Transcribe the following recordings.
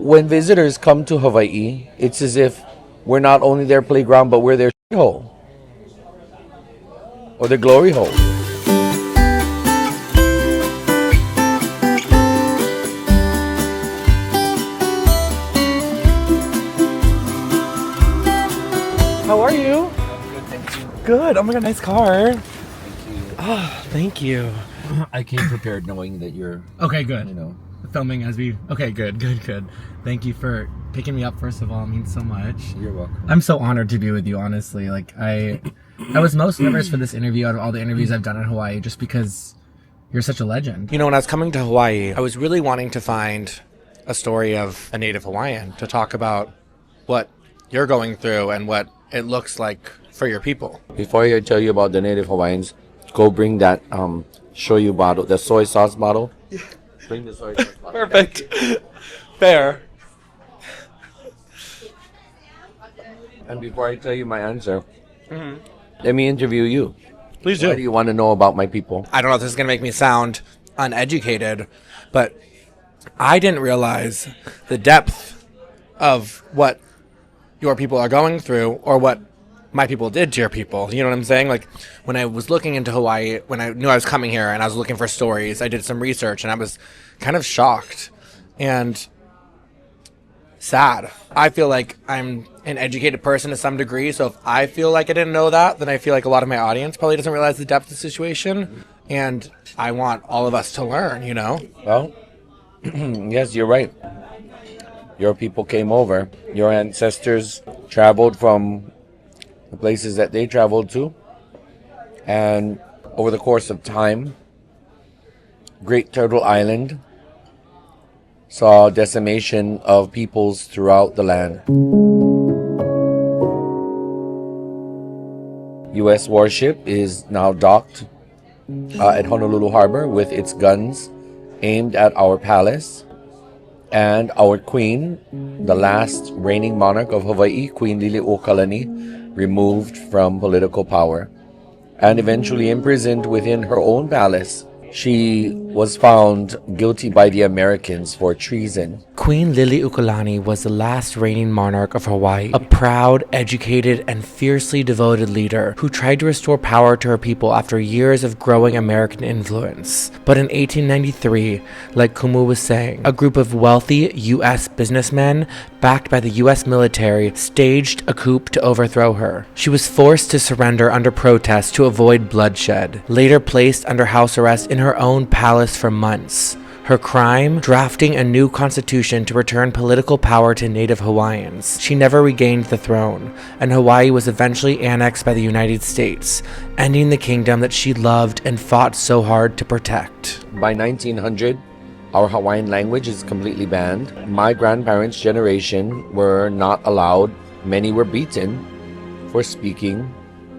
when visitors come to Hawaii, it's as if we're not only their playground, but we're their hole or their glory hole. How are you? Good, thank you. Good. Oh my God, nice car. Thank you. Oh, thank you. I came prepared knowing that you're, Okay, good. you know. Filming as we... Okay, good. Thank you for picking me up, first of all. It means so much. You're welcome. I'm so honored to be with you, honestly. Like, I was most nervous for this interview out of all the interviews I've done in Hawaii, just because you're such a legend. You know, when I was coming to Hawaii, I was really wanting to find a story of a Native Hawaiian to talk about what you're going through and what it looks like for your people. Before I tell you about the Native Hawaiians, go bring that shoyu bottle, the soy sauce bottle. Yeah. Bring the soy sauce bottle. Perfect. Fair. And before I tell you my answer, let me interview you. Please do. Why do you want to know about my people? I don't know if this is going to make me sound uneducated, but I didn't realize the depth of what your people are going through or what my people did to your people. You know what I'm saying? Like, when I was looking into Hawaii, when I knew I was coming here and I was looking for stories, I did some research and I was kind of shocked and sad. I feel like I'm an educated person to some degree, so if I feel like I didn't know that, then I feel like a lot of my audience probably doesn't realize the depth of the situation, and I want all of us to learn, you know? Well, yes, you're right. Your people came over. Your ancestors traveled from the places that they traveled to, and over the course of time, Great Turtle Island saw decimation of peoples throughout the land. U.S. warship is now docked at Honolulu Harbor with its guns aimed at our palace, and our queen, the last reigning monarch of Hawaii, Queen Liliuokalani, removed from political power and eventually imprisoned within her own palace. She was found guilty by the Americans for treason. Queen Liliuokalani was the last reigning monarch of Hawaii, a proud, educated, and fiercely devoted leader who tried to restore power to her people after years of growing American influence. But in 1893, like Kumu was saying, a group of wealthy U.S. businessmen, backed by the U.S. military, staged a coup to overthrow her. She was forced to surrender under protest to avoid bloodshed, later placed under house arrest in her own palace for months. Her crime? Drafting a new constitution to return political power to Native Hawaiians. She never regained the throne, and Hawaii was eventually annexed by the United States, ending the kingdom that she loved and fought so hard to protect. By 1900, our Hawaiian language is completely banned. My grandparents' generation were not allowed. Many were beaten for speaking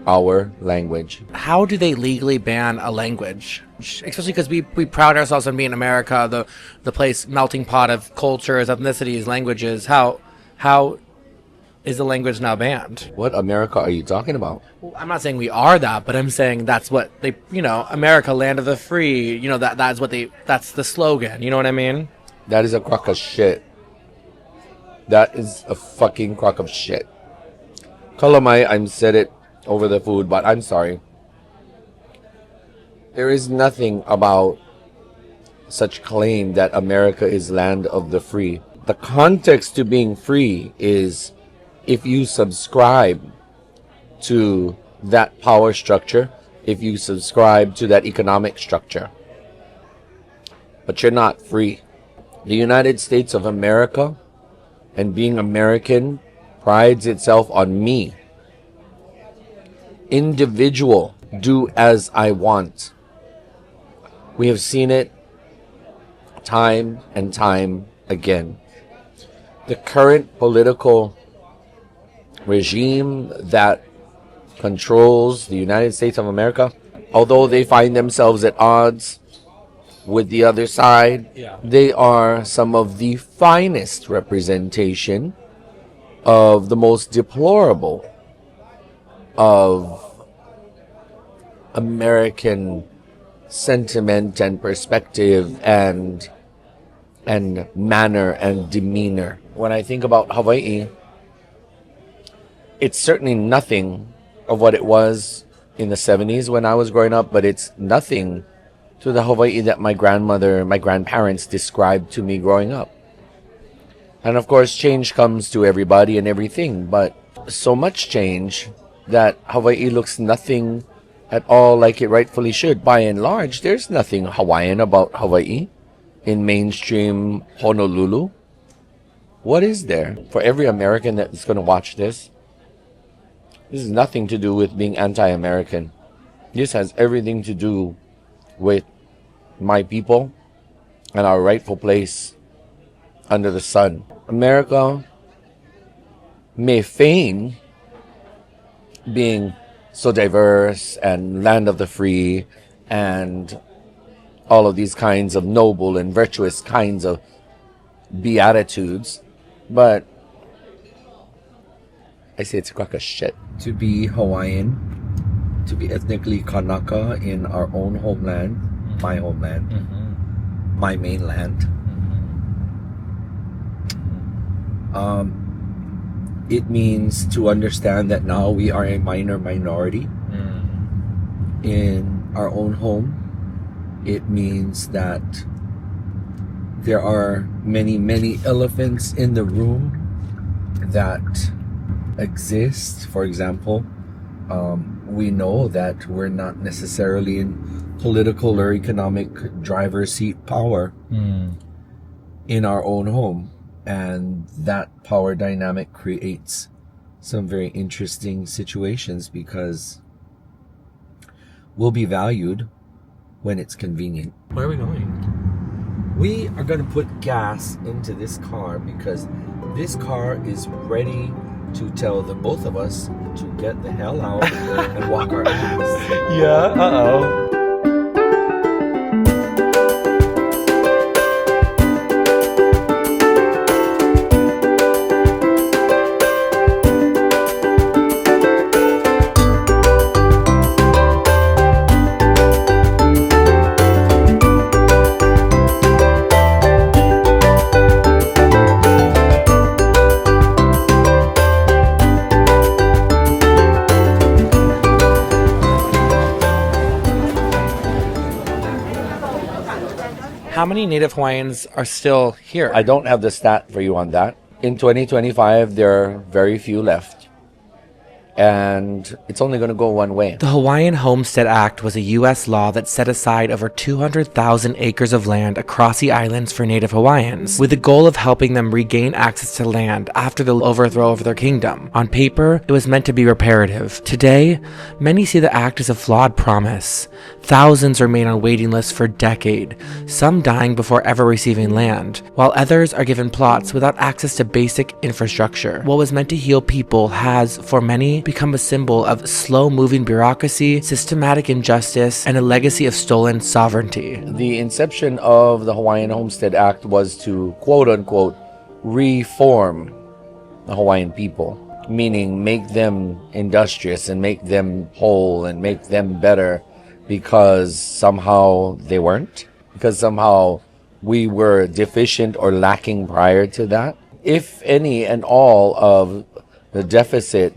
our language. How do they legally ban a language? Especially because we pride ourselves on being America, the place melting pot of cultures, ethnicities, languages. How is the language now banned? What America are you talking about? Well, I'm not saying we are that, but I'm saying that's what they, America, land of the free, that's the slogan. You know what I mean? That is a crock of shit. That is a fucking crock of shit. Kalamai, I'm said it over the food, but I'm sorry. There is nothing about such claim that America is land of the free. The context to being free is if you subscribe to that power structure, if you subscribe to that economic structure. But you're not free. The United States of America and being American prides itself on me. Individual, do as I want. We have seen it time and time again. The current political regime that controls the United States of America, although they find themselves at odds with the other side, they are some of the finest representation of the most deplorable of American sentiment and perspective and and manner and demeanor. When I think about Hawaii, it's certainly nothing of what it was in the 70s when I was growing up, but it's nothing to the Hawaii that my grandparents described to me growing up. And of course, change comes to everybody and everything, but so much change that Hawaii looks nothing at all like it rightfully should. By and large, there's nothing Hawaiian about Hawaii in mainstream Honolulu. What is there? For every American that's going to watch this has nothing to do with being anti-American. This has everything to do with my people and our rightful place under the sun. America may feign being so diverse and land of the free and all of these kinds of noble and virtuous kinds of beatitudes, but I say it's a crock of shit. To be Hawaiian, to be ethnically Kanaka in our own homeland, my homeland, my mainland, it means to understand that now we are a minor minority in our own home. It means that there are many, many elephants in the room that exist. For example, we know that we're not necessarily in political or economic driver's seat power in our own home. And that power dynamic creates some very interesting situations because we'll be valued when it's convenient. Where are we going? We are going to put gas into this car because this car is ready to tell the both of us to get the hell out and walk our ass. Yeah, uh-oh. How many Native Hawaiians are still here? I don't have the stat for you on that. In 2025, there are very few left. And it's only going to go one way. The Hawaiian Homestead Act was a U.S. law that set aside over 200,000 acres of land across the islands for Native Hawaiians, with the goal of helping them regain access to land after the overthrow of their kingdom. On paper, it was meant to be reparative. Today, many see the act as a flawed promise. Thousands remain on waiting lists for decades, some dying before ever receiving land, while others are given plots without access to basic infrastructure. What was meant to heal people has, for many, become a symbol of slow-moving bureaucracy, systematic injustice, and a legacy of stolen sovereignty. The inception of the Hawaiian Homestead Act was to, quote-unquote, reform the Hawaiian people, meaning make them industrious and make them whole and make them better because somehow they weren't, because somehow we were deficient or lacking prior to that. If any and all of the deficit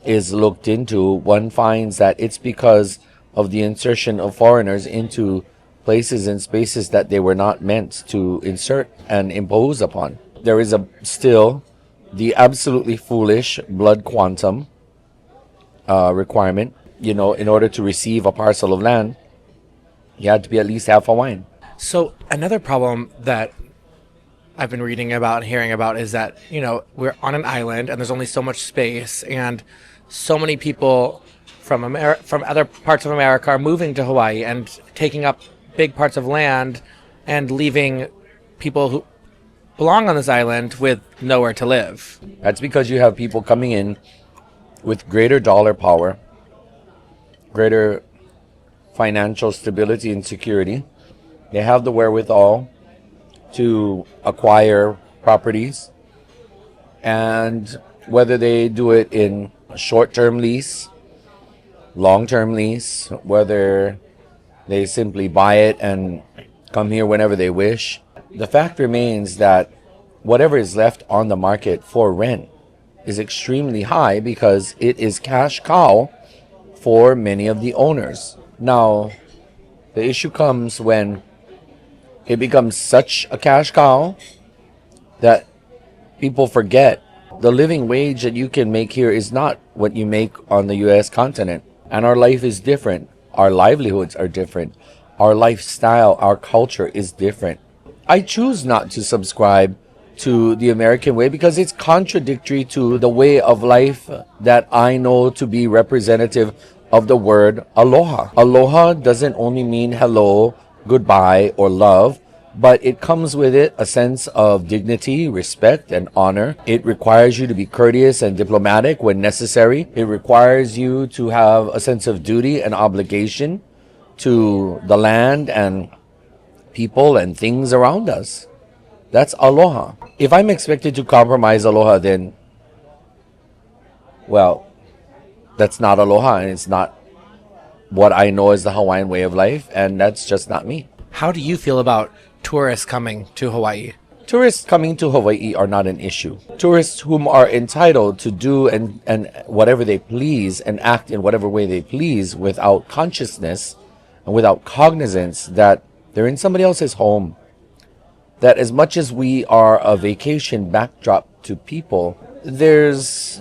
is looked into, one finds that it's because of the insertion of foreigners into places and spaces that they were not meant to insert and impose upon. There is still the absolutely foolish blood quantum requirement. You know, in order to receive a parcel of land, you had to be at least half Hawaiian. So another problem that I've been reading about and hearing about is that, you know, we're on an island and there's only so much space, and so many people from other parts of America are moving to Hawaii and taking up big parts of land and leaving people who belong on this island with nowhere to live. That's because you have people coming in with greater dollar power, greater financial stability and security. They have the wherewithal to acquire properties, and whether they do it in a short-term lease, long-term lease, whether they simply buy it and come here whenever they wish, the fact remains that whatever is left on the market for rent is extremely high because it is cash cow for many of the owners. Now, the issue comes when it becomes such a cash cow that people forget the living wage that you can make here is not what you make on the US continent. And our life is different. Our livelihoods are different. Our lifestyle, our culture is different. I choose not to subscribe to the American way because it's contradictory to the way of life that I know to be representative of the word aloha. Aloha doesn't only mean hello, goodbye, or love, but it comes with it a sense of dignity, respect, and honor. It requires you to be courteous and diplomatic when necessary. It requires you to have a sense of duty and obligation to the land and people and things around us. That's aloha. If I'm expected to compromise aloha, then, well, that's not aloha, and it's not what I know as the Hawaiian way of life, and that's just not me. How do you feel about tourists coming to Hawaii? Tourists coming to Hawaii are not an issue. Tourists whom are entitled to do and whatever they please and act in whatever way they please without consciousness and without cognizance that they're in somebody else's home. That as much as we are a vacation backdrop to people, there's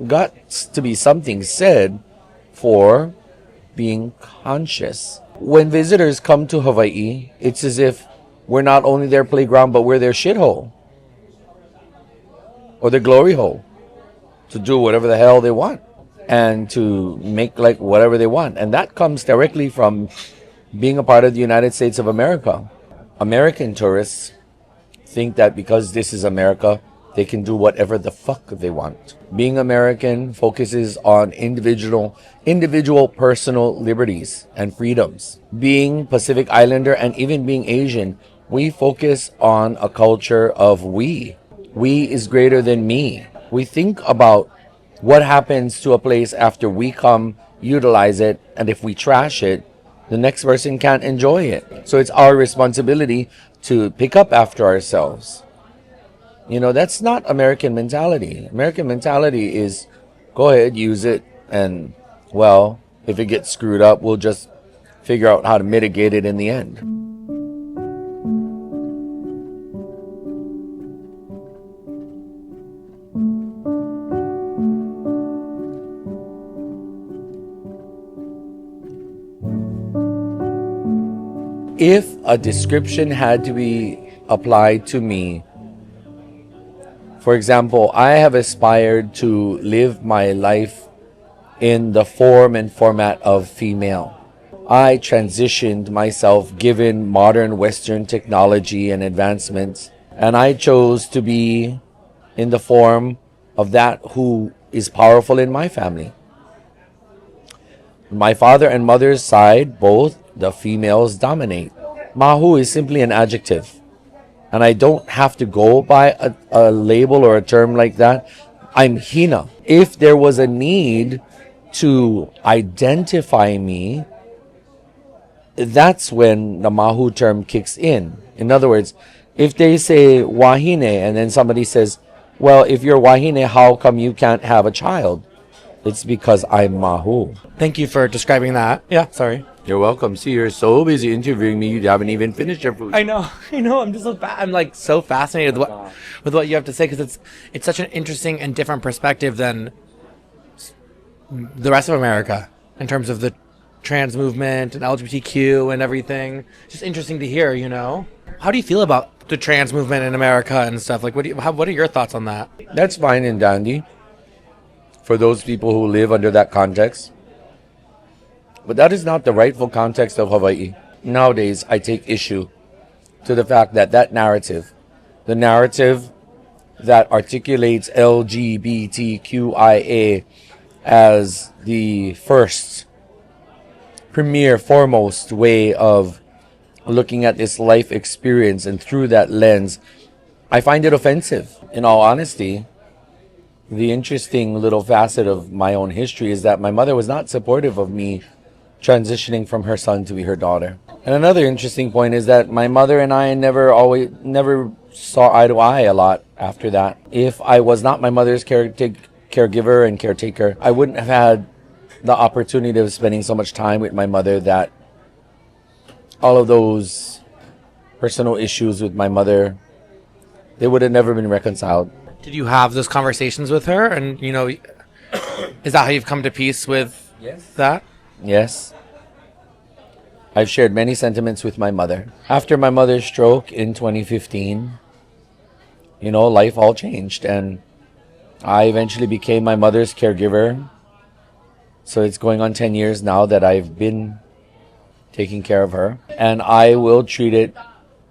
got to be something said for being conscious. When visitors come to Hawaii, it's as if we're not only their playground, but we're their shithole or their glory hole to do whatever the hell they want and to make like whatever they want. And that comes directly from being a part of the United States of America. American tourists think that because this is America, they can do whatever the fuck they want. Being American focuses on individual personal liberties and freedoms. Being Pacific Islander and even being Asian, we focus on a culture of we. We is greater than me. We think about what happens to a place after we come, utilize it, and if we trash it, the next person can't enjoy it. So it's our responsibility to pick up after ourselves. You know, that's not American mentality. American mentality is go ahead, use it, and, well, if it gets screwed up, we'll just figure out how to mitigate it in the end. If a description had to be applied to me, for example, I have aspired to live my life in the form and format of female. I transitioned myself given modern Western technology and advancements, and I chose to be in the form of that who is powerful in my family. My father and mother's side, both the females dominate. Mahu is simply an adjective. And I don't have to go by a label or a term like that. I'm Hina. If there was a need to identify me, that's when the Mahu term kicks in. In other words, if they say Wahine and then somebody says, well, if you're Wahine, how come you can't have a child? It's because I'm Mahu. Thank you for describing that. Yeah, sorry. You're welcome. See, you're so busy interviewing me, you haven't even finished your food. I know. I'm just I'm like so fascinated with what you have to say because it's such an interesting and different perspective than the rest of America in terms of the trans movement and LGBTQ and everything. Just interesting to hear, you know. How do you feel about the trans movement in America and stuff? Like, what are your thoughts on that? That's fine and dandy for those people who live under that context. But that is not the rightful context of Hawaii. Nowadays, I take issue to the fact that that narrative, the narrative that articulates LGBTQIA as the first, premier, foremost way of looking at this life experience, and through that lens, I find it offensive. In all honesty, the interesting little facet of my own history is that my mother was not supportive of me transitioning from her son to be her daughter. And another interesting point is that my mother and I never saw eye to eye a lot after that. If I was not my mother's caregiver and caretaker, I wouldn't have had the opportunity of spending so much time with my mother that all of those personal issues with my mother, they would have never been reconciled. Did you have those conversations with her? And, is that how you've come to peace with that? Yes. I've shared many sentiments with my mother. After my mother's stroke in 2015, life all changed. And I eventually became my mother's caregiver. So it's going on 10 years now that I've been taking care of her. And I will treat it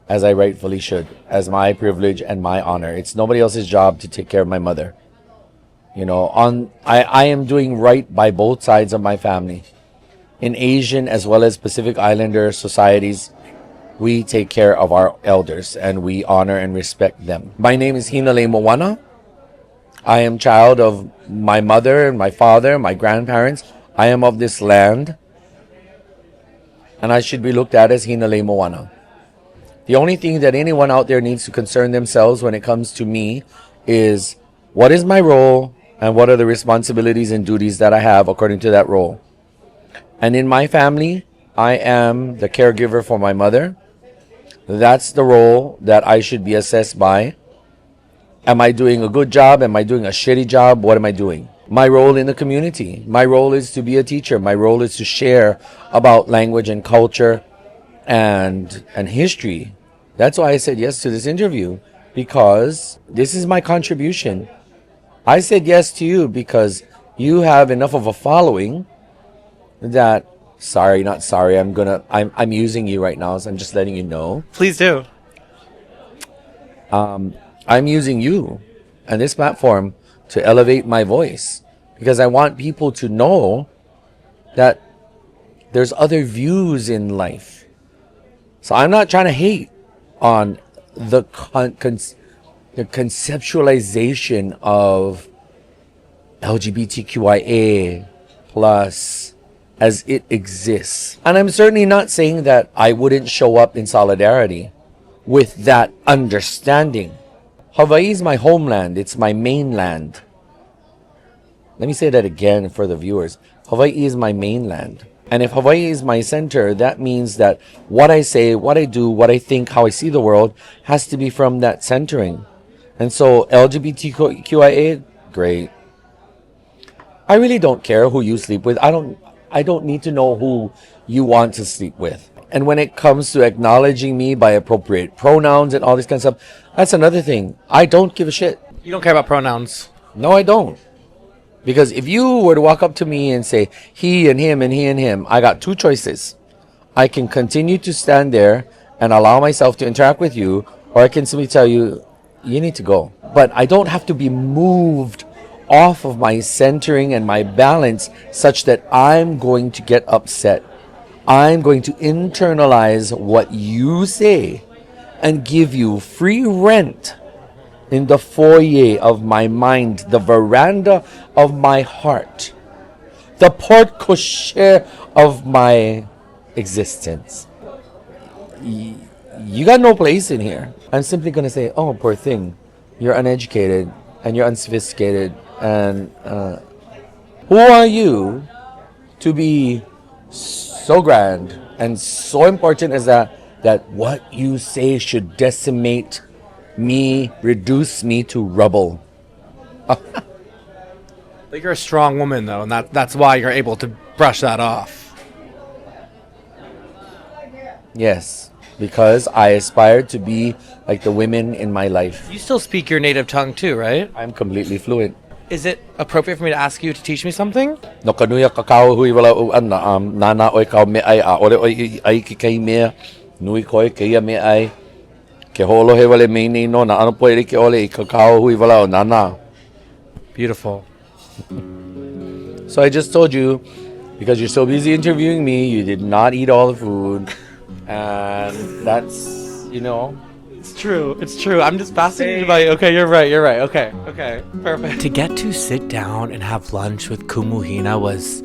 as I rightfully should, as my privilege and my honor. It's nobody else's job to take care of my mother. I am doing right by both sides of my family. In Asian as well as Pacific Islander societies, we take care of our elders and we honor and respect them. My name is Hinale Moana. I am child of my mother and my father, my grandparents. I am of this land. And I should be looked at as Hinale Moana. The only thing that anyone out there needs to concern themselves when it comes to me is what is my role and what are the responsibilities and duties that I have according to that role. And in my family, I am the caregiver for my mother. That's the role that I should be assessed by. Am I doing a good job? Am I doing a shitty job? What am I doing? My role in the community. My role is to be a teacher. My role is to share about language and culture and history. That's why I said yes to this interview, because this is my contribution. I said yes to you because you have enough of a following that, I'm using you right now, so I'm just letting you know. Please do. I'm using you and this platform to elevate my voice because I want people to know that there's other views in life. So I'm not trying to hate on the conceptualization of LGBTQIA plus as it exists. And I'm certainly not saying that I wouldn't show up in solidarity with that understanding. Hawaii is my homeland. It's my mainland. Let me say that again for the viewers. Hawaii is my mainland. And if Hawaii is my center, that means that what I say, what I do, what I think, how I see the world has to be from that centering. And so LGBTQIA, great. I really don't care who you sleep with. I don't need to know who you want to sleep with. And when it comes to acknowledging me by appropriate pronouns and all this kind of stuff, that's another thing. I don't give a shit. You don't care about pronouns? No, I don't. Because if you were to walk up to me and say, he and him and he and him, I got two choices. I can continue to stand there and allow myself to interact with you, or I can simply tell you, you need to go. But I don't have to be moved off of my centering and my balance such that I'm going to get upset. I'm going to internalize what you say and give you free rent in the foyer of my mind, the veranda of my heart, the porte cochere of my existence. You got no place in here. I'm simply going to say, oh, poor thing. You're uneducated and you're unsophisticated. And who are you to be so grand and so important as that what you say should decimate me, reduce me to rubble? But you're a strong woman, though, and that's why you're able to brush that off. Yes, because I aspire to be like the women in my life. You still speak your native tongue, too, right? I'm completely fluent. Is it appropriate for me to ask you to teach me something? No kanuya kakao hui wala nana oi kau me ai a ore oi ai ki kai me nui koi ke ia me ai ke holo he wale me ni no na ano po ri ke ole I kakao hui wala nana. Beautiful. So I just told you, because you're so busy interviewing me, you did not eat all the food, and that's, It's true. I'm just fascinated by you. Okay, you're right. Okay, perfect. To get to sit down and have lunch with Kumu Hina was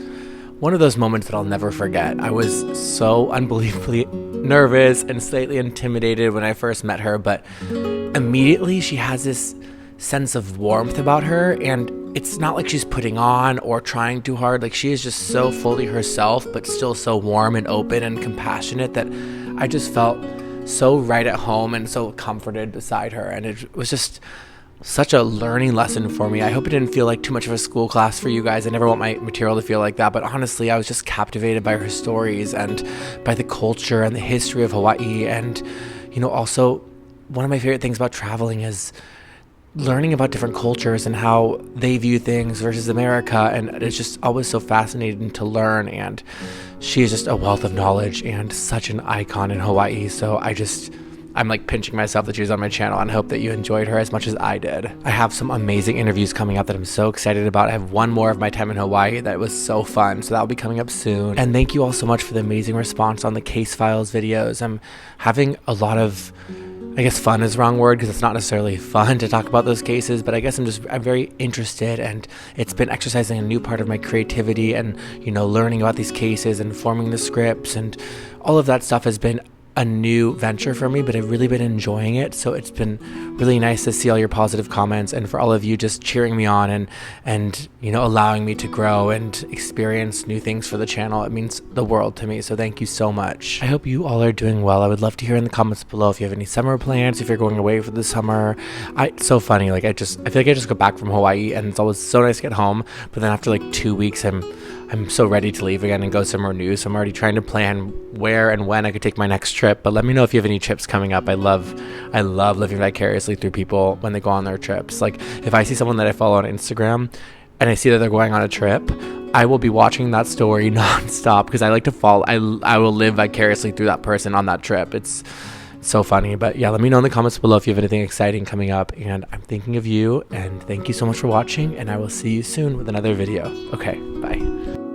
one of those moments that I'll never forget. I was so unbelievably nervous and slightly intimidated when I first met her, but immediately she has this sense of warmth about her, and it's not like she's putting on or trying too hard. Like, she is just so fully herself, but still so warm and open and compassionate that I just felt so right at home and so comforted beside her. And it was just such a learning lesson for me. I hope it didn't feel like too much of a school class for you guys. I never want my material to feel like that, but honestly, I was just captivated by her stories and by the culture and the history of Hawaii. And, you know, also one of my favorite things about traveling is learning about different cultures and how they view things versus America. And it's just always so fascinating to learn. And she is just a wealth of knowledge and such an icon in Hawaii. So I'm like pinching myself that she was on my channel, and hope that you enjoyed her as much as I did. I have some amazing interviews coming up that I'm so excited about. I have one more of my time in Hawaii that was so fun, so that'll be coming up soon. And thank you all so much for the amazing response on the case files videos. I'm having a lot of, I guess fun is the wrong word, because it's not necessarily fun to talk about those cases, but I guess I'm very interested, and it's been exercising a new part of my creativity and, you know, learning about these cases and forming the scripts, and all of that stuff has been a new venture for me, but I've really been enjoying it. So it's been really nice to see all your positive comments, and for all of you just cheering me on and you know, allowing me to grow and experience new things for the channel. It means the world to me, so thank you so much. I hope you all are doing well. I would love to hear in the comments below if you have any summer plans, if you're going away for the summer. It's so funny, like I feel like I just got back from Hawaii, and it's always so nice to get home, but then after like 2 weeks I'm so ready to leave again and go somewhere new. So I'm already trying to plan where and when I could take my next trip. But let me know if you have any trips coming up. I love living vicariously through people when they go on their trips. Like, if I see someone that I follow on Instagram and I see that they're going on a trip, I will be watching that story nonstop, because I like to follow. I will live vicariously through that person on that trip. It's so funny. But yeah, let me know in the comments below if you have anything exciting coming up, and I'm thinking of you. And thank you so much for watching, and I will see you soon with another video. Okay, bye.